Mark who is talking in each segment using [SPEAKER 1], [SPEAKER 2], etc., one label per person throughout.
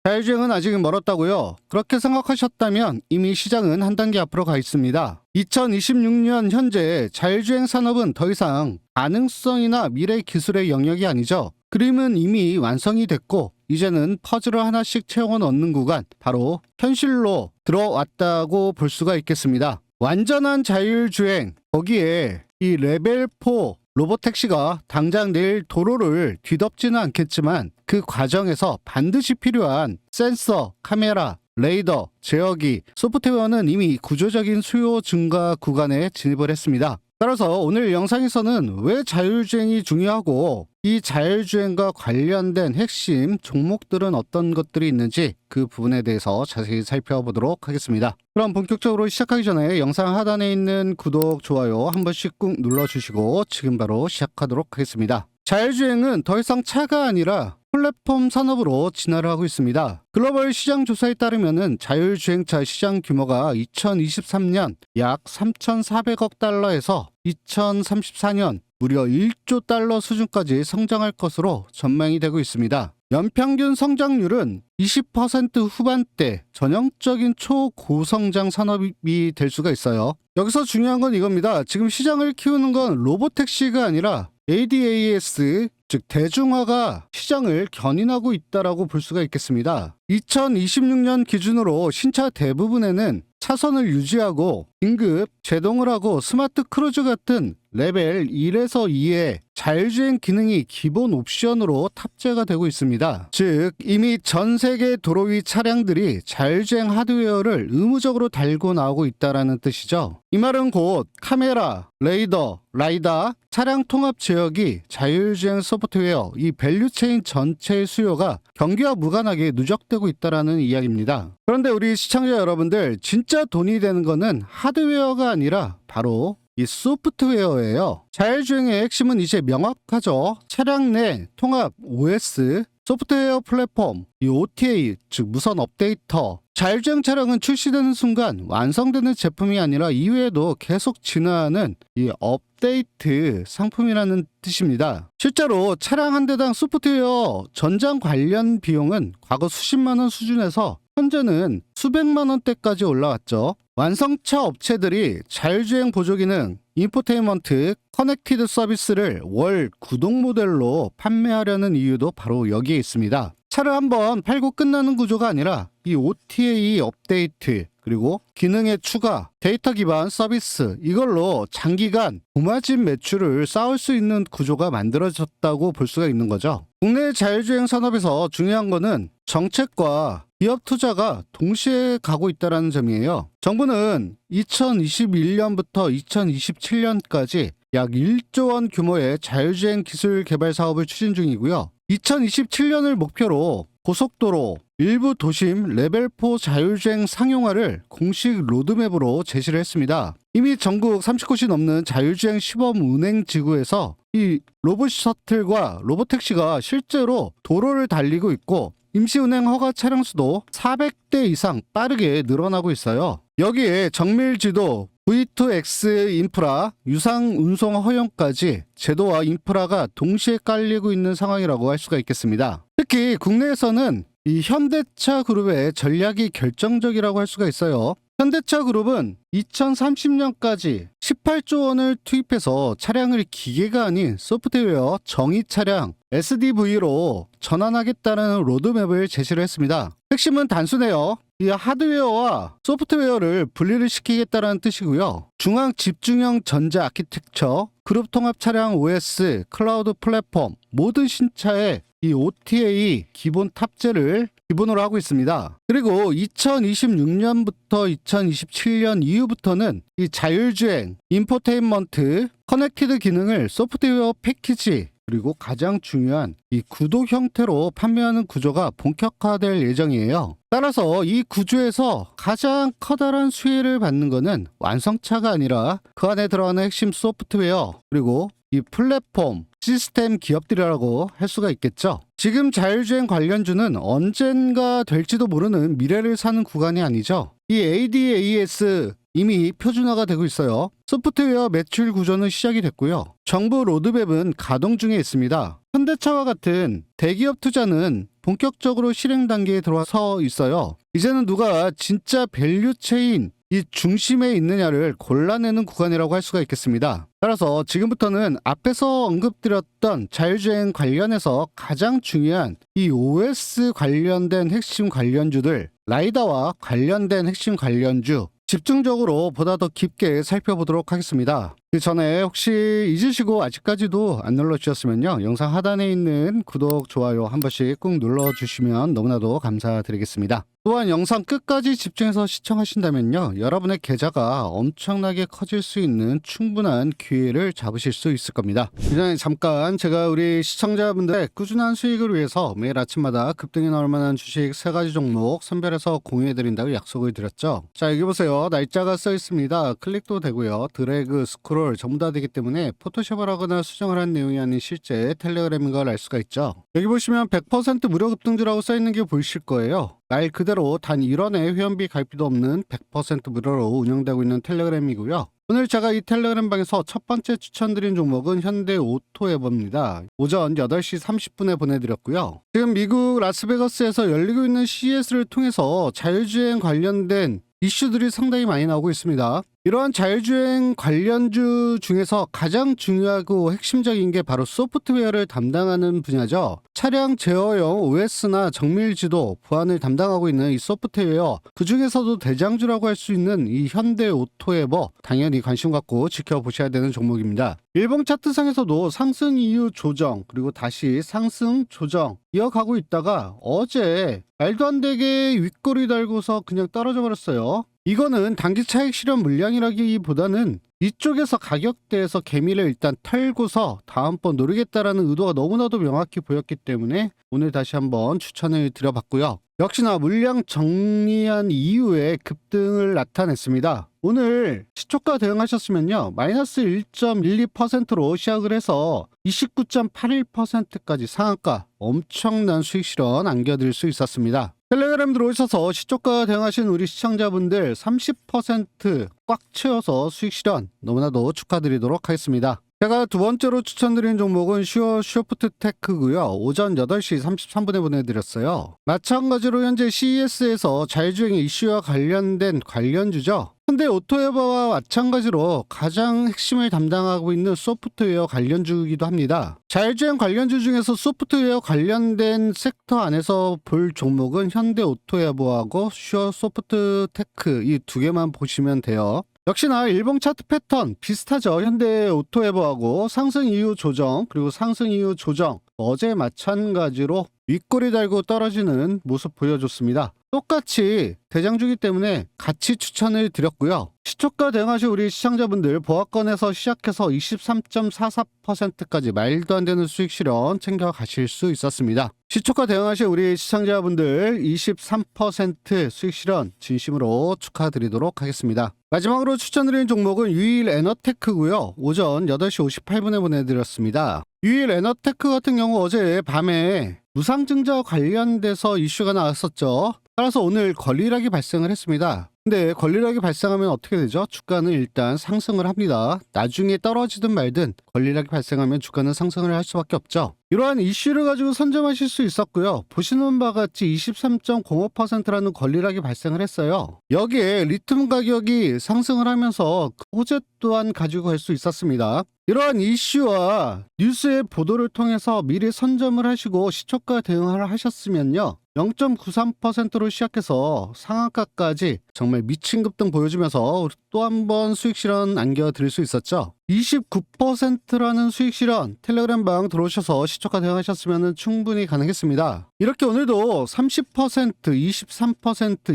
[SPEAKER 1] 자율주행은 아직은 멀었다고요? 그렇게 생각하셨다면 이미 시장은 한 단계 앞으로 가 있습니다. 2026년 현재 자율주행 산업은 더 이상 가능성이나 미래 기술의 영역이 아니죠. 그림은 이미 완성이 됐고 이제는 퍼즐을 하나씩 채워 넣는 구간, 바로 현실로 들어왔다고 볼 수가 있겠습니다. 완전한 자율주행, 거기에 이 레벨 4 로보택시가 당장 내일 도로를 뒤덮지는 않겠지만 그 과정에서 반드시 필요한 센서, 카메라, 레이더, 제어기, 소프트웨어는 이미 구조적인 수요 증가 구간에 진입을 했습니다. 따라서 오늘 영상에서는 왜 자율주행이 중요하고 이 자율주행과 관련된 핵심 종목들은 어떤 것들이 있는지 그 부분에 대해서 자세히 살펴보도록 하겠습니다. 그럼 본격적으로 시작하기 전에 영상 하단에 있는 구독, 좋아요 한 번씩 꾹 눌러주시고 지금 바로 시작하도록 하겠습니다. 자율주행은 더 이상 차가 아니라 플랫폼 산업으로 진화를 하고 있습니다. 글로벌 시장 조사에 따르면 자율주행차 시장 규모가 2023년 약 3,400억 달러에서 2034년 무려 1조 달러 수준까지 성장할 것으로 전망이 되고 있습니다. 연평균 성장률은 20% 후반대, 전형적인 초고성장 산업이 될 수가 있어요. 여기서 중요한 건 이겁니다. 지금 시장을 키우는 건 로보택시가 아니라 ADAS, 즉 대중화가 시장을 견인하고 있다라고 볼 수가 있겠습니다. 2026년 기준으로 신차 대부분에는 차선을 유지하고 긴급 제동을 하고 스마트 크루즈 같은 레벨 1에서 2의 자율주행 기능이 기본 옵션으로 탑재가 되고 있습니다. 즉 이미 전 세계 도로 위 차량들이 자율주행 하드웨어를 의무적으로 달고 나오고 있다는 뜻이죠. 이 말은 곧 카메라, 레이더, 라이다, 차량 통합 제어기, 자율주행 소프트웨어, 이 밸류체인 전체의 수요가 경기와 무관하게 누적되고 있다는 이야기입니다. 그런데 우리 시청자 여러분들, 진짜 돈이 되는 거는 하드웨어가 아니라 바로 이 소프트웨어예요. 자율주행의 핵심은 이제 명확하죠. 차량 내 통합 OS, 소프트웨어 플랫폼, 이 OTA, 즉 무선 업데이터. 자율주행 차량은 출시되는 순간 완성되는 제품이 아니라 이후에도 계속 진화하는 이 업데이트 상품이라는 뜻입니다. 실제로 차량 한 대당 소프트웨어 전장 관련 비용은 과거 수십만 원 수준에서 현재는 수백만 원대까지 올라왔죠. 완성차 업체들이 자율주행 보조 기능, 인포테인먼트, 커넥티드 서비스를 월 구독 모델로 판매하려는 이유도 바로 여기에 있습니다. 차를 한번 팔고 끝나는 구조가 아니라 이 OTA 업데이트, 그리고 기능의 추가, 데이터 기반 서비스, 이걸로 장기간 고마진 매출을 쌓을 수 있는 구조가 만들어졌다고 볼 수가 있는 거죠. 국내 자율주행 산업에서 중요한 거는 정책과 기업 투자가 동시에 가고 있다는 점이에요. 정부는 2021년부터 2027년까지 약 1조 원 규모의 자율주행 기술 개발 사업을 추진 중이고요. 2027년을 목표로 고속도로, 일부 도심 레벨 4 자율주행 상용화를 공식 로드맵으로 제시를 했습니다. 이미 전국 30곳이 넘는 자율주행 시범 운행 지구에서 이 로봇 셔틀과 로보택시가 실제로 도로를 달리고 있고 임시운행 허가 차량 수도 400대 이상 빠르게 늘어나고 있어요. 여기에 정밀지도, V2X 인프라, 유상 운송 허용까지 제도와 인프라가 동시에 깔리고 있는 상황이라고 할 수가 있겠습니다. 특히 국내에서는 이 현대차 그룹의 전략이 결정적이라고 할 수가 있어요. 현대차 그룹은 2030년까지 18조 원을 투입해서 차량을 기계가 아닌 소프트웨어 정의 차량 SDV로 전환하겠다는 로드맵을 제시를 했습니다. 핵심은 단순해요. 이 하드웨어와 소프트웨어를 분리를 시키겠다는 뜻이고요. 중앙 집중형 전자 아키텍처, 그룹 통합 차량 OS, 클라우드 플랫폼, 모든 신차에 이 OTA 기본 탑재를 기본으로 하고 있습니다. 그리고 2026년부터 2027년 이후부터는 이 자율주행, 인포테인먼트, 커넥티드 기능을 소프트웨어 패키지, 그리고 가장 중요한 이 구독 형태로 판매하는 구조가 본격화될 예정이에요. 따라서 이 구조에서 가장 커다란 수혜를 받는 것은 완성차가 아니라 그 안에 들어가는 핵심 소프트웨어, 그리고 이 플랫폼, 시스템 기업들이라고 할 수가 있겠죠. 지금 자율주행 관련주는 언젠가 될지도 모르는 미래를 사는 구간이 아니죠. 이 ADAS 이미 표준화가 되고 있어요. 소프트웨어 매출 구조는 시작이 됐고요. 정부 로드맵은 가동 중에 있습니다. 현대차와 같은 대기업 투자는 본격적으로 실행 단계에 들어서 있어요. 이제는 누가 진짜 밸류 체인 이 중심에 있느냐를 골라내는 구간이라고 할 수가 있겠습니다. 따라서 지금부터는 앞에서 언급드렸던 자율주행 관련해서 가장 중요한 이 OS 관련된 핵심 관련주들, 라이다와 관련된 핵심 관련주 집중적으로 보다 더 깊게 살펴보도록 하겠습니다. 그 전에 혹시 잊으시고 아직까지도 안 눌러주셨으면요, 영상 하단에 있는 구독, 좋아요 한 번씩 꾹 눌러주시면 너무나도 감사드리겠습니다. 또한 영상 끝까지 집중해서 시청하신다면요, 여러분의 계좌가 엄청나게 커질 수 있는 충분한 기회를 잡으실 수 있을 겁니다. 그 전에 잠깐 제가 우리 시청자분들의 꾸준한 수익을 위해서 매일 아침마다 급등이 나올 만한 주식 3가지 종목 선별해서 공유해드린다고 약속을 드렸죠. 자, 여기 보세요. 날짜가 써 있습니다. 클릭도 되고요. 드래그, 스크롤 전부 다 되기 때문에 포토샵을 하거나 수정을 한 내용이 아닌 실제 텔레그램인 걸 알 수가 있죠. 여기 보시면 100% 무료 급등주라고 써 있는 게 보이실 거예요. 말 그대로 단 1원의 회원비 가입비도 없는 100% 무료로 운영되고 있는 텔레그램이고요. 오늘 제가 이 텔레그램 방에서 첫 번째 추천드린 종목은 현대오토에버입니다. 오전 8시 30분에 보내드렸고요. 지금 미국 라스베가스에서 열리고 있는 CES를 통해서 자율주행 관련된 이슈들이 상당히 많이 나오고 있습니다. 이러한 자율주행 관련주 중에서 가장 중요하고 핵심적인 게 바로 소프트웨어를 담당하는 분야죠. 차량 제어용 OS나 정밀지도 보안을 담당하고 있는 이 소프트웨어, 그 중에서도 대장주라고 할 수 있는 이 현대오토에버, 당연히 관심 갖고 지켜보셔야 되는 종목입니다. 일봉 차트상에서도 상승 이후 조정, 그리고 다시 상승 조정 이어가고 있다가 어제 말도 안 되게 윗꼬리 달고서 그냥 떨어져 버렸어요. 이거는 단기 차익 실현 물량이라기보다는 이쪽에서 가격대에서 개미를 일단 털고서 다음번 노리겠다라는 의도가 너무나도 명확히 보였기 때문에 오늘 다시 한번 추천을 드려봤고요. 역시나 물량 정리한 이후에 급등을 나타냈습니다. 오늘 시초가 대응하셨으면요, 마이너스 1.12%로 시작을 해서 29.81%까지 상한가 엄청난 수익 실현 안겨드릴 수 있었습니다. 텔레그램 들어오셔서 시초가 대응하신 우리 시청자분들 30% 꽉 채워서 수익 실현 너무나도 축하드리도록 하겠습니다. 제가 두 번째로 추천드린 종목은 슈어프트테크고요. 오전 8시 33분에 보내드렸어요. 마찬가지로 현재 CES에서 자율주행 이슈와 관련된 관련주죠. 현대오토에버와 마찬가지로 가장 핵심을 담당하고 있는 소프트웨어 관련주이기도 합니다. 자율주행 관련주 중에서 소프트웨어 관련된 섹터 안에서 볼 종목은 현대오토에버하고 슈어소프트테크 이 두 개만 보시면 돼요. 역시나 일봉 차트 패턴 비슷하죠. 현대오토에버하고 상승 이후 조정, 그리고 상승 이후 조정, 어제 마찬가지로 윗꼬리 달고 떨어지는 모습 보여줬습니다. 똑같이 대장주기 때문에 같이 추천을 드렸고요. 시초가 대응하신 우리 시청자분들 보합권에서 시작해서 23.44%까지 말도 안 되는 수익 실현 챙겨 가실 수 있었습니다. 시초가 대응하신 우리 시청자분들 23% 수익 실현 진심으로 축하드리도록 하겠습니다. 마지막으로 추천드린 종목은 유일 에너테크고요. 오전 8시 58분에 보내드렸습니다. 유일 에너테크 같은 경우 어제 밤에 무상증자 관련돼서 이슈가 나왔었죠. 따라서 오늘 권리락이 발생을 했습니다. 근데 권리락이 발생하면 어떻게 되죠? 주가는 일단 상승을 합니다. 나중에 떨어지든 말든 권리락이 발생하면 주가는 상승을 할 수밖에 없죠. 이러한 이슈를 가지고 선점하실 수 있었고요. 보시는 바와 같이 23.05%라는 권리락이 발생을 했어요. 여기에 리튬 가격이 상승을 하면서 호재 또한 가지고 갈 수 있었습니다. 이러한 이슈와 뉴스의 보도를 통해서 미리 선점을 하시고 시초가 대응을 하셨으면요, 0.93%로 시작해서 상한가까지 정말 미친 급등 보여주면서 또 한 번 수익 실현 안겨드릴 수 있었죠. 29%라는 수익 실현 텔레그램 방 들어오셔서 시초가 대응하셨으면 충분히 가능했습니다. 이렇게 오늘도 30%, 23%,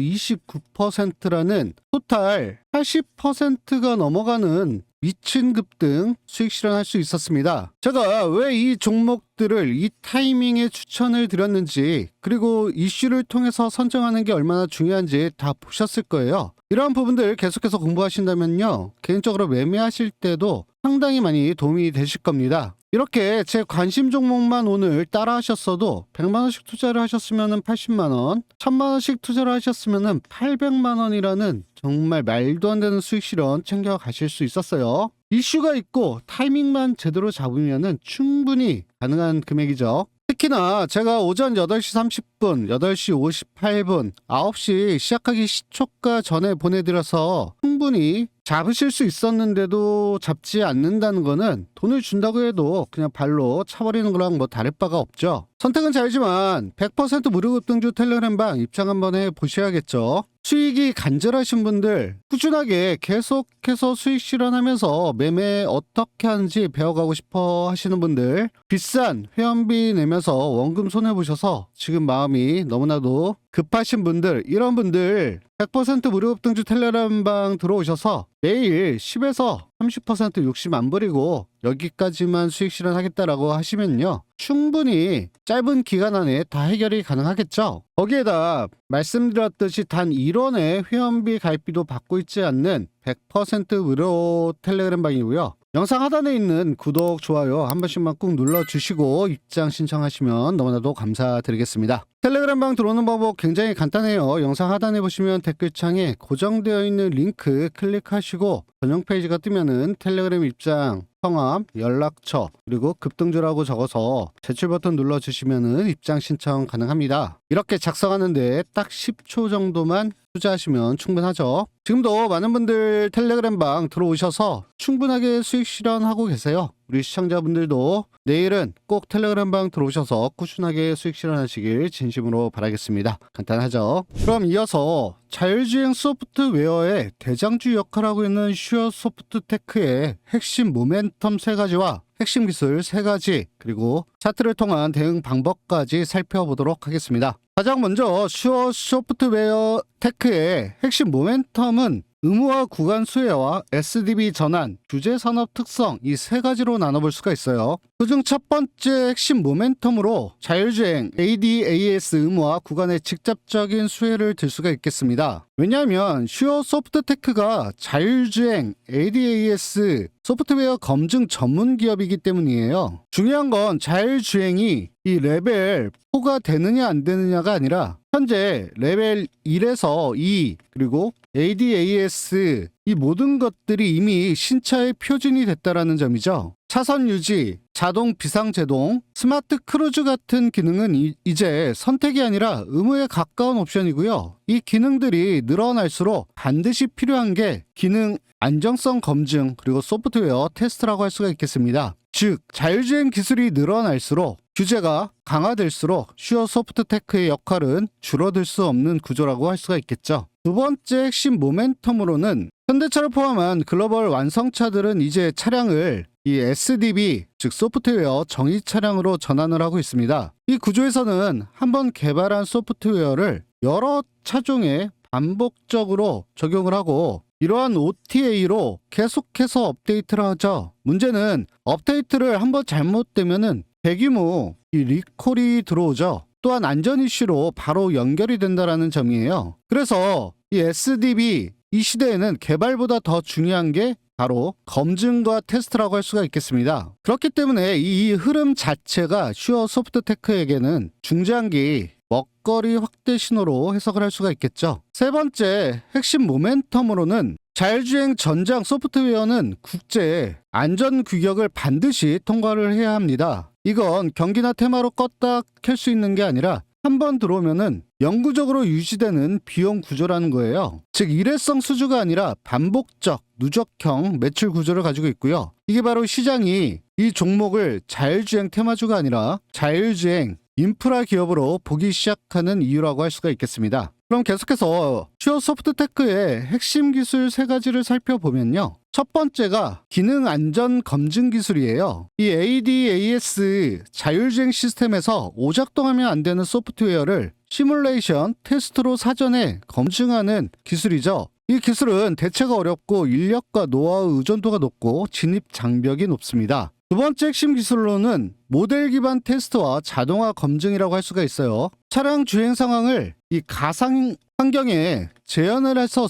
[SPEAKER 1] 29%라는 토탈 80%가 넘어가는 미친 급등 수익 실현할 수 있었습니다. 제가 왜 이 종목들을 이 타이밍에 추천을 드렸는지, 그리고 이슈를 통해서 선정하는 게 얼마나 중요한지 다 보셨을 거예요. 이러한 부분들 계속해서 공부하신다면요, 개인적으로 매매하실 때도 상당히 많이 도움이 되실 겁니다. 이렇게 제 관심 종목만 오늘 따라 하셨어도 100만원씩 투자를 하셨으면 80만원, 1000만원씩 투자를 하셨으면 800만원이라는 정말 말도 안 되는 수익 실현 챙겨 가실 수 있었어요. 이슈가 있고 타이밍만 제대로 잡으면 충분히 가능한 금액이죠. 특히나 제가 오전 8시 30분, 8시 58분, 9시 시작하기 10초가 전에 보내드려서 충분히 잡으실 수 있었는데도 잡지 않는다는 거는 돈을 준다고 해도 그냥 발로 차버리는 거랑 뭐 다를 바가 없죠. 선택은 자유지만 100% 무료 급등주 텔레그램방 입장 한번 해보셔야겠죠. 수익이 간절하신 분들, 꾸준하게 계속해서 수익 실현하면서 매매 어떻게 하는지 배워가고 싶어 하시는 분들, 비싼 회원비 내면서 원금 손해보셔서 지금 마음이 너무나도 급하신 분들, 이런 분들 100% 무료 급등주 텔레그램방 들어오셔서 매일 10에서 30% 욕심 안 부리고 여기까지만 수익 실현하겠다라고 하시면요, 충분히 짧은 기간 안에 다 해결이 가능하겠죠. 거기에다 말씀드렸듯이 단 1원의 회원비 가입비도 받고 있지 않는 100% 무료 텔레그램방이고요. 영상 하단에 있는 구독, 좋아요 한 번씩만 꾹 눌러주시고 입장 신청하시면 너무나도 감사드리겠습니다. 텔레그램방 들어오는 방법 굉장히 간단해요. 영상 하단에 보시면 댓글창에 고정되어 있는 링크 클릭하시고 전용 페이지가 뜨면은 텔레그램 입장, 성함, 연락처, 그리고 급등주라고 적어서 제출 버튼 눌러주시면은 입장 신청 가능합니다. 이렇게 작성하는데 딱 10초 정도만 투자하시면 충분하죠. 지금도 많은 분들 텔레그램방 들어오셔서 충분하게 수익 실현하고 계세요. 우리 시청자분들도 내일은 꼭 텔레그램방 들어오셔서 꾸준하게 수익 실현하시길 진심으로 바라겠습니다. 간단하죠? 그럼 이어서 자율주행 소프트웨어의 대장주 역할하고 있는 슈어소프트테크의 핵심 모멘텀 3가지와 핵심 기술 3가지, 그리고 차트를 통한 대응 방법까지 살펴보도록 하겠습니다. 가장 먼저 슈어소프트웨어 테크의 핵심 모멘텀은 의무화 구간 수혜와 SDB 전환, 규제 산업 특성, 이 3가지로 나눠볼 수가 있어요. 그중 첫 번째 핵심 모멘텀으로 자율주행 ADAS 의무화 구간의 직접적인 수혜를 들 수가 있겠습니다. 왜냐하면 슈어소프트테크가 자율주행 ADAS 소프트웨어 검증 전문 기업이기 때문이에요. 중요한 건 자율주행이 이 레벨 4가 되느냐 안 되느냐가 아니라 현재 레벨 1에서 2, 그리고 ADAS 이 모든 것들이 이미 신차에 표준이 됐다라는 점이죠. 차선 유지, 자동 비상제동, 스마트 크루즈 같은 기능은 이제 선택이 아니라 의무에 가까운 옵션이고요. 이 기능들이 늘어날수록 반드시 필요한 게 기능 안정성 검증, 그리고 소프트웨어 테스트라고 할 수가 있겠습니다. 즉 자율주행 기술이 늘어날수록 규제가 강화될수록 슈어소프트테크의 역할은 줄어들 수 없는 구조라고 할 수가 있겠죠. 두 번째 핵심 모멘텀으로는 현대차를 포함한 글로벌 완성차들은 이제 차량을 이 SDB, 즉 소프트웨어 정의 차량으로 전환을 하고 있습니다. 이 구조에서는 한번 개발한 소프트웨어를 여러 차종에 반복적으로 적용을 하고 이러한 OTA로 계속해서 업데이트를 하죠. 문제는 업데이트를 한번 잘못되면은 대규모 이 리콜이 들어오죠. 또한 안전 이슈로 바로 연결이 된다라는 점이에요. 그래서 이 SDB 이 시대에는 개발보다 더 중요한 게 바로 검증과 테스트라고 할 수가 있겠습니다. 그렇기 때문에 이 흐름 자체가 슈어소프트테크에게는 중장기 먹거리 확대 신호로 해석을 할 수가 있겠죠. 세 번째 핵심 모멘텀으로는 자율주행 전장 소프트웨어는 국제 안전 규격을 반드시 통과를 해야 합니다. 이건 경기나 테마로 껐다 켤 수 있는 게 아니라 한번 들어오면은 영구적으로 유지되는 비용 구조라는 거예요. 즉 일회성 수주가 아니라 반복적 누적형 매출 구조를 가지고 있고요. 이게 바로 시장이 이 종목을 자율주행 테마주가 아니라 자율주행 인프라 기업으로 보기 시작하는 이유라고 할 수가 있겠습니다. 그럼 계속해서 슈어소프트테크의 핵심 기술 3가지를 살펴보면요. 첫 번째가 기능 안전 검증 기술이에요. 이 ADAS 자율주행 시스템에서 오작동하면 안 되는 소프트웨어를 시뮬레이션 테스트로 사전에 검증하는 기술이죠. 이 기술은 대체가 어렵고 인력과 노하우 의존도가 높고 진입 장벽이 높습니다. 두 번째 핵심 기술로는 모델 기반 테스트와 자동화 검증이라고 할 수가 있어요. 차량 주행 상황을 이 가상 환경에 재현을 해서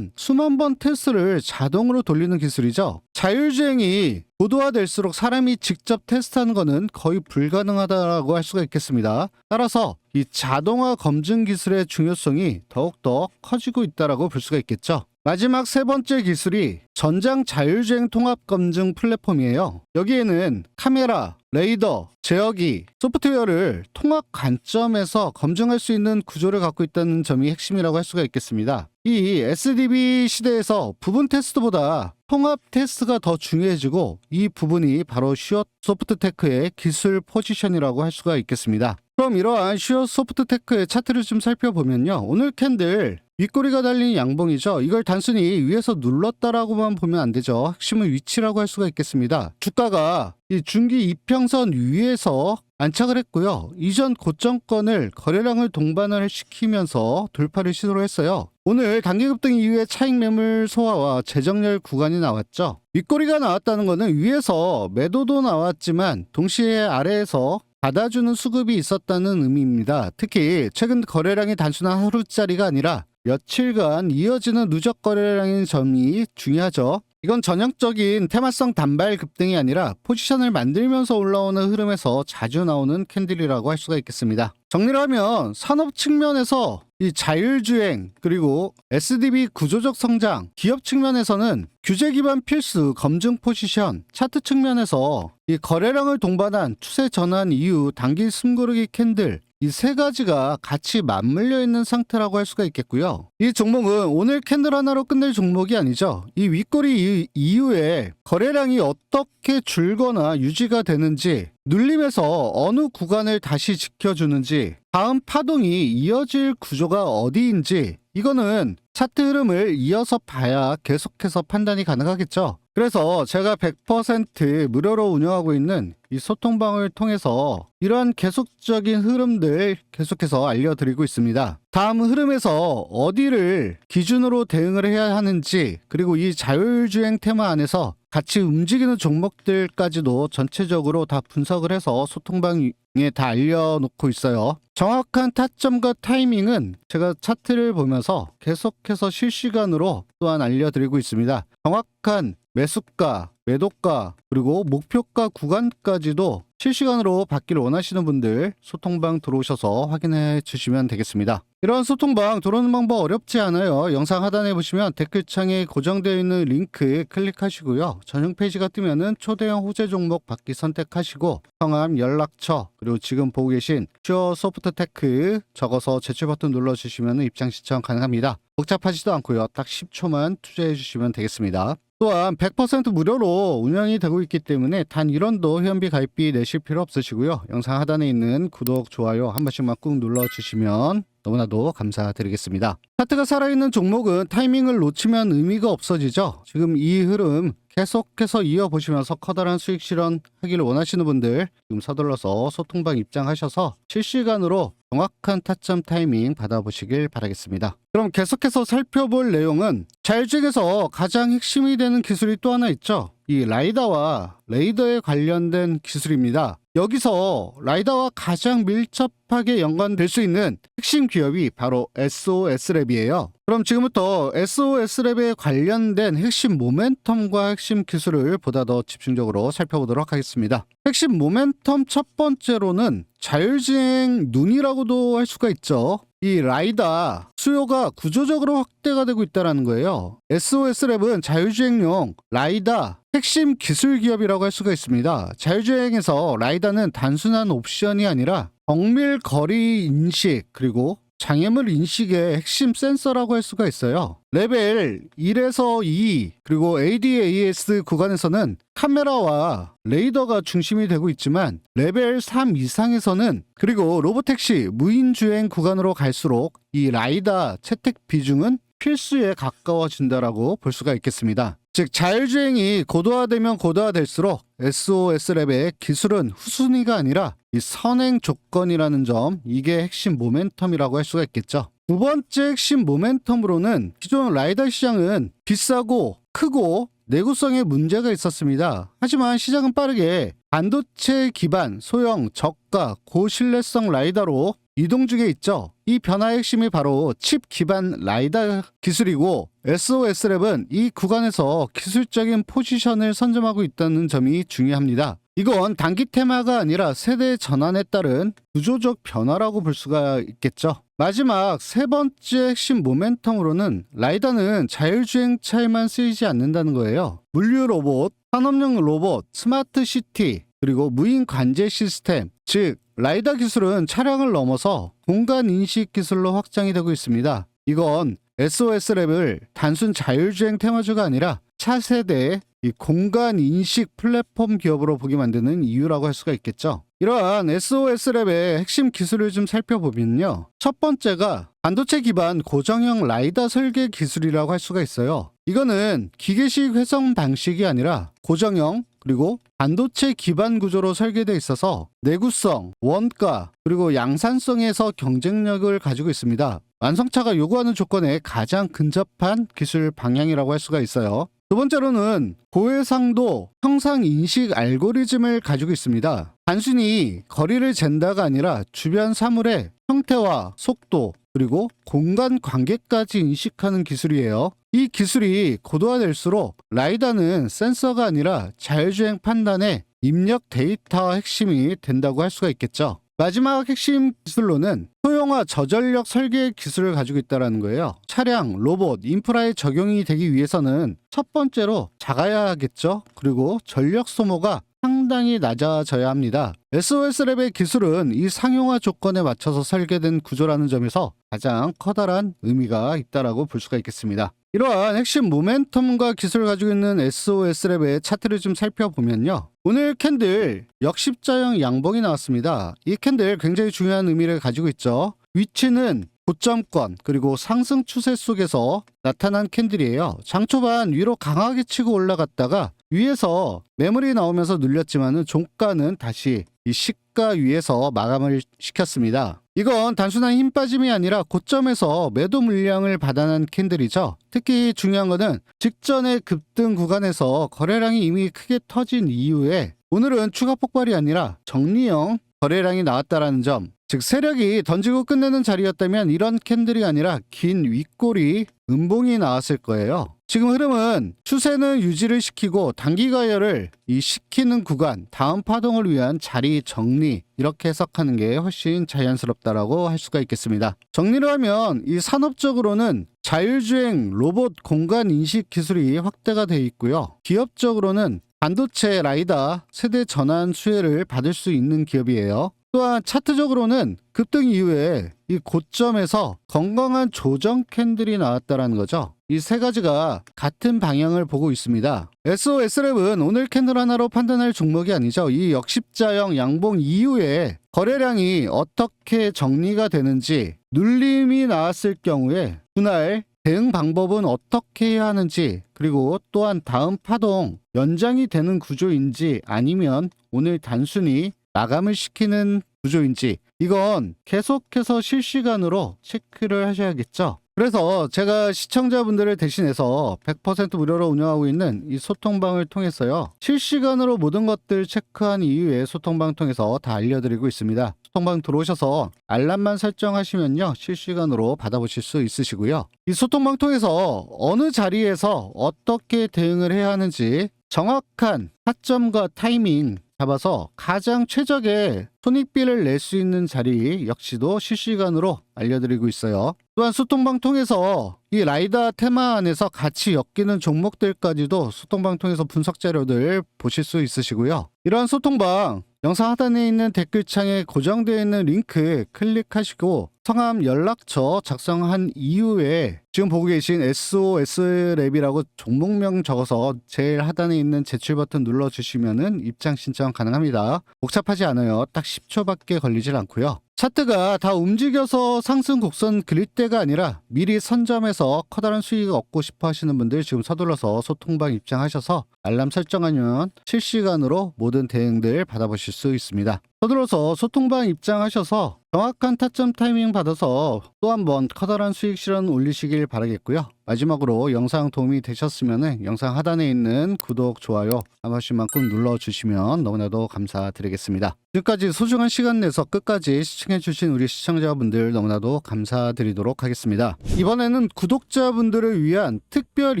[SPEAKER 1] 수만 번 테스트를 자동으로 돌리는 기술이죠. 자율주행이 고도화될수록 사람이 직접 테스트하는 것은 거의 불가능하다고 할 수가 있겠습니다. 따라서 이 자동화 검증 기술의 중요성이 더욱더 커지고 있다고 볼 수가 있겠죠. 마지막 세 번째 기술이 전장 자율주행 통합 검증 플랫폼이에요. 여기에는 카메라, 레이더, 제어기, 소프트웨어를 통합 관점에서 검증할 수 있는 구조를 갖고 있다는 점이 핵심이라고 할 수가 있겠습니다. 이 SDV 시대에서 부분 테스트보다 통합 테스트가 더 중요해지고, 이 부분이 바로 슈어 소프트테크의 기술 포지션이라고 할 수가 있겠습니다. 그럼 이러한 슈어 소프트테크의 차트를 좀 살펴보면요, 오늘 캔들 윗꼬리가 달린 양봉이죠. 이걸 단순히 위에서 눌렀다라고만 보면 안 되죠. 핵심은 위치라고 할 수가 있겠습니다. 주가가 이 중기 이평선 위에서 안착을 했고요. 이전 고점권을 거래량을 동반을 시키면서 돌파를 시도를 했어요. 오늘 단기 급등 이후에 차익 매물 소화와 재정렬 구간이 나왔죠. 윗꼬리가 나왔다는 것은 위에서 매도도 나왔지만 동시에 아래에서 받아주는 수급이 있었다는 의미입니다. 특히 최근 거래량이 단순한 하루짜리가 아니라 며칠간 이어지는 누적 거래량인 점이 중요하죠. 이건 전형적인 테마성 단발 급등이 아니라 포지션을 만들면서 올라오는 흐름에서 자주 나오는 캔들이라고 할 수가 있겠습니다. 정리를 하면 산업 측면에서 이 자율주행, 그리고 SDV 구조적 성장, 기업 측면에서는 규제 기반 필수 검증 포지션, 차트 측면에서 이 거래량을 동반한 추세 전환 이후 단기 숨고르기 캔들, 이 세 가지가 같이 맞물려 있는 상태라고 할 수가 있겠고요. 이 종목은 오늘 캔들 하나로 끝낼 종목이 아니죠. 이 윗꼬리 이후에 거래량이 어떻게 줄거나 유지가 되는지, 눌림에서 어느 구간을 다시 지켜주는지, 다음 파동이 이어질 구조가 어디인지, 이거는 차트 흐름을 이어서 봐야 계속해서 판단이 가능하겠죠. 그래서 제가 100% 무료로 운영하고 있는 이 소통방을 통해서 이러한 계속적인 흐름들 계속해서 알려드리고 있습니다. 다음 흐름에서 어디를 기준으로 대응을 해야 하는지, 그리고 이 자율주행 테마 안에서 같이 움직이는 종목들까지도 전체적으로 다 분석을 해서 소통방에 다 알려놓고 있어요. 정확한 타점과 타이밍은 제가 차트를 보면서 계속해서 실시간으로 또한 알려드리고 있습니다. 정확한 매수가, 매도가, 그리고 목표가 구간까지도 실시간으로 받기를 원하시는 분들 소통방 들어오셔서 확인해 주시면 되겠습니다. 이런 소통방 들어오는 방법 어렵지 않아요. 영상 하단에 보시면 댓글창에 고정되어 있는 링크 클릭하시고요. 전용 페이지가 뜨면은 초대형 호재 종목 받기 선택하시고 성함, 연락처, 그리고 지금 보고 계신 슈어 소프트테크 적어서 제출 버튼 눌러주시면 입장 신청 가능합니다. 복잡하지도 않고요. 딱 10초만 투자해 주시면 되겠습니다. 또한 100% 무료로 운영이 되고 있기 때문에 단 1원도 회원비 가입비 내실 필요 없으시고요. 영상 하단에 있는 구독, 좋아요 한 번씩만 꾹 눌러주시면 너무나도 감사드리겠습니다. 차트가 살아있는 종목은 타이밍을 놓치면 의미가 없어지죠. 지금 이 흐름 계속해서 이어보시면서 커다란 수익 실현하기를 원하시는 분들 지금 서둘러서 소통방 입장하셔서 실시간으로 정확한 타점 타이밍 받아보시길 바라겠습니다. 그럼 계속해서 살펴볼 내용은 자율주행에서 가장 핵심이 되는 기술이 또 하나 있죠. 이 라이다와 레이더에 관련된 기술입니다. 여기서 라이다와 가장 밀접하게 연관될 수 있는 핵심 기업이 바로 SOS랩이에요. 그럼 지금부터 SOS랩에 관련된 핵심 모멘텀과 핵심 기술을 보다 더 집중적으로 살펴보도록 하겠습니다. 핵심 모멘텀 첫 번째로는 자율주행 눈이라고도 할 수가 있죠. 이 라이다 수요가 구조적으로 확대가 되고 있다는 거예요. SOS랩은 자율주행용 라이다 핵심 기술 기업이라고 할 수가 있습니다. 자율주행에서 라이다는 단순한 옵션이 아니라 정밀 거리 인식, 그리고 장애물 인식의 핵심 센서라고 할 수가 있어요. 레벨 1에서 2, 그리고 ADAS 구간에서는 카메라와 레이더가 중심이 되고 있지만 레벨 3 이상에서는, 그리고 로보택시 무인주행 구간으로 갈수록 이 라이다 채택 비중은 필수에 가까워진다라고 볼 수가 있겠습니다. 즉 자율주행이 고도화되면 고도화될수록 SOS랩의 기술은 후순위가 아니라 이 선행 조건이라는 점, 이게 핵심 모멘텀이라고 할 수가 있겠죠. 두 번째 핵심 모멘텀으로는 기존 라이다 시장은 비싸고 크고 내구성에 문제가 있었습니다. 하지만 시장은 빠르게 반도체 기반 소형 저가 고신뢰성 라이다로 이동중에 있죠. 이 변화의 핵심이 바로 칩 기반 라이다 기술이고 SOS랩은 이 구간에서 기술적인 포지션을 선점하고 있다는 점이 중요합니다. 이건 단기 테마가 아니라 세대 전환에 따른 구조적 변화라고 볼 수가 있겠죠. 마지막 세 번째 핵심 모멘텀으로는 라이다는 자율주행차에만 쓰이지 않는다는 거예요. 물류 로봇, 산업용 로봇, 스마트 시티, 그리고 무인 관제 시스템, 즉 라이다 기술은 차량을 넘어서 공간 인식 기술로 확장이 되고 있습니다. 이건 SOS랩을 단순 자율주행 테마주가 아니라 차세대 이 공간 인식 플랫폼 기업으로 보게 만드는 이유라고 할 수가 있겠죠. 이러한 SOS랩의 핵심 기술을 좀 살펴보면요. 첫 번째가 반도체 기반 고정형 라이다 설계 기술이라고 할 수가 있어요. 이거는 기계식 회선 방식이 아니라 고정형 그리고 반도체 기반 구조로 설계되어 있어서 내구성, 원가, 그리고 양산성에서 경쟁력을 가지고 있습니다. 완성차가 요구하는 조건에 가장 근접한 기술 방향이라고 할 수가 있어요. 두 번째로는 고해상도 형상 인식 알고리즘을 가지고 있습니다. 단순히 거리를 잰다가 아니라 주변 사물의 형태와 속도, 그리고 공간 관계까지 인식하는 기술이에요. 이 기술이 고도화될수록 라이다는 센서가 아니라 자율주행 판단의 입력 데이터 핵심이 된다고 할 수가 있겠죠. 마지막 핵심 기술로는 소형화 저전력 설계 기술을 가지고 있다는 거예요. 차량, 로봇, 인프라에 적용이 되기 위해서는 첫 번째로 작아야 하겠죠. 그리고 전력 소모가 상당히 낮아져야 합니다. SOS랩의 기술은 이 상용화 조건에 맞춰서 설계된 구조라는 점에서 가장 커다란 의미가 있다라고 볼 수가 있겠습니다. 이러한 핵심 모멘텀과 기술을 가지고 있는 SOS랩의 차트를 좀 살펴보면요. 오늘 캔들 역십자형 양봉이 나왔습니다. 이 캔들 굉장히 중요한 의미를 가지고 있죠. 위치는 고점권 그리고 상승 추세 속에서 나타난 캔들이에요. 장 초반 위로 강하게 치고 올라갔다가 위에서 매물이 나오면서 눌렸지만은 종가는 다시 이 시가 위에서 마감을 시켰습니다. 이건 단순한 힘 빠짐이 아니라 고점에서 매도 물량을 받아낸 캔들이죠. 특히 중요한 거는 직전의 급등 구간에서 거래량이 이미 크게 터진 이후에 오늘은 추가 폭발이 아니라 정리형 거래량이 나왔다라는 점. 즉 세력이 던지고 끝내는 자리였다면 이런 캔들이 아니라 긴 윗골이 음봉이 나왔을 거예요. 지금 흐름은 추세는 유지를 시키고 단기 가열을 시키는 구간, 다음 파동을 위한 자리 정리 이렇게 해석하는 게 훨씬 자연스럽다라고 할 수가 있겠습니다. 정리를 하면 이 산업적으로는 자율주행 로봇 공간 인식 기술이 확대가 돼 있고요. 기업적으로는 반도체 라이다 세대 전환 수혜를 받을 수 있는 기업이에요. 또한 차트적으로는 급등 이후에 이 고점에서 건강한 조정 캔들이 나왔다라는 거죠. 이 세 가지가 같은 방향을 보고 있습니다. SOS랩은 오늘 캔들 하나로 판단할 종목이 아니죠. 이 역십자형 양봉 이후에 거래량이 어떻게 정리가 되는지, 눌림이 나왔을 경우에 분할 대응 방법은 어떻게 해야 하는지, 그리고 또한 다음 파동 연장이 되는 구조인지 아니면 오늘 단순히 마감을 시키는 구조인지 이건 계속해서 실시간으로 체크를 하셔야겠죠. 그래서 제가 시청자분들을 대신해서 100% 무료로 운영하고 있는 이 소통방을 통해서요. 실시간으로 모든 것들 체크한 이후에 소통방 통해서 다 알려드리고 있습니다. 소통방 들어오셔서 알람만 설정하시면요. 실시간으로 받아보실 수 있으시고요. 이 소통방 통해서 어느 자리에서 어떻게 대응을 해야 하는지 정확한 타점과 타이밍 잡아서 가장 최적의 손익비를 낼 수 있는 자리 역시도 실시간으로 알려드리고 있어요. 또한 소통방 통해서 이 라이다 테마 안에서 같이 엮이는 종목들까지도 소통방 통해서 분석 자료들 보실 수 있으시고요. 이러한 소통방 영상 하단에 있는 댓글창에 고정되어 있는 링크 클릭하시고 성함 연락처 작성한 이후에 지금 보고 계신 SOS랩이라고 종목명 적어서 제일 하단에 있는 제출 버튼 눌러주시면은 입장 신청 가능합니다. 복잡하지 않아요. 딱 10초밖에 걸리질 않고요. 차트가 다 움직여서 상승 곡선 그릴 때가 아니라 미리 선점해서 커다란 수익을 얻고 싶어 하시는 분들 지금 서둘러서 소통방 입장하셔서 알람 설정하면 실시간으로 모든 대응들 받아보실 수 있습니다. 서둘러서 소통방 입장하셔서 정확한 타점 타이밍 받아서 또 한번 커다란 수익 실현 올리시길 바라겠고요. 마지막으로 영상 도움이 되셨으면 영상 하단에 있는 구독, 좋아요 한 번씩만 꾹 눌러주시면 너무나도 감사드리겠습니다. 지금까지 소중한 시간 내서 끝까지 시청해주신 우리 시청자분들 너무나도 감사드리도록 하겠습니다. 이번에는 구독자분들을 위한 특별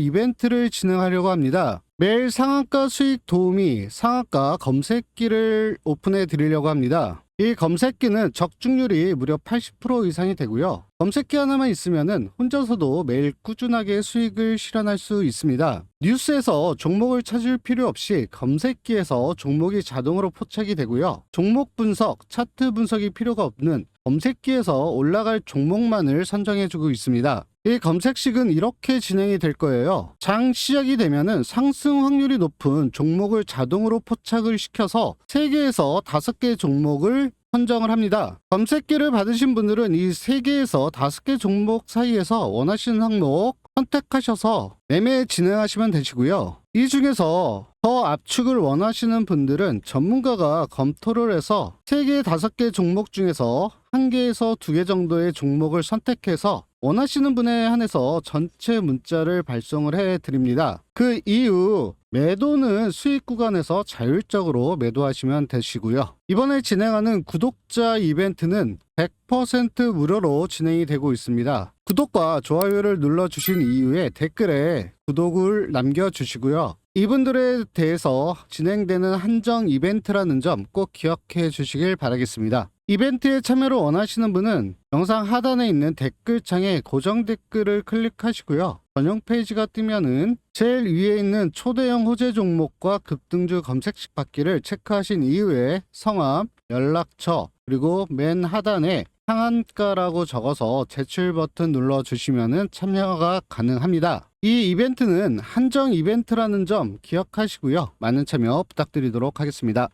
[SPEAKER 1] 이벤트를 진행하려고 합니다. 매일 상한가 수익 도우미 상한가 검색기를 오픈해 드리려고 합니다. 이 검색기는 적중률이 무려 80% 이상이 되고요. 검색기 하나만 있으면은 혼자서도 매일 꾸준하게 수익을 실현할 수 있습니다. 뉴스에서 종목을 찾을 필요 없이 검색기에서 종목이 자동으로 포착이 되고요. 종목 분석, 차트 분석이 필요가 없는 검색기에서 올라갈 종목만을 선정해주고 있습니다. 이 검색식은 이렇게 진행이 될 거예요. 장 시작이 되면은 상승 확률이 높은 종목을 자동으로 포착을 시켜서 3개에서 5개 종목을 선정을 합니다. 검색기를 받으신 분들은 이 3개에서 5개 종목 사이에서 원하시는 항목 선택하셔서 매매 진행하시면 되시고요. 이 중에서 더 압축을 원하시는 분들은 전문가가 검토를 해서 3개, 5개 종목 중에서 1개에서 2개 정도의 종목을 선택해서 원하시는 분에 한해서 전체 문자를 발송을 해 드립니다. 그 이후 매도는 수익 구간에서 자율적으로 매도하시면 되시고요. 이번에 진행하는 구독자 이벤트는 100% 무료로 진행이 되고 있습니다. 구독과 좋아요를 눌러주신 이후에 댓글에 구독을 남겨주시고요. 이분들에 대해서 진행되는 한정 이벤트라는 점 꼭 기억해 주시길 바라겠습니다. 이벤트에 참여를 원하시는 분은 영상 하단에 있는 댓글창에 고정 댓글을 클릭하시고요. 전용 페이지가 뜨면은 제일 위에 있는 초대형 호재 종목과 급등주 검색식 받기를 체크하신 이후에 성함, 연락처, 그리고 맨 하단에 상한가라고 적어서 제출 버튼 눌러주시면 참여가 가능합니다. 이 이벤트는 한정 이벤트라는 점 기억하시고요. 많은 참여 부탁드리도록 하겠습니다.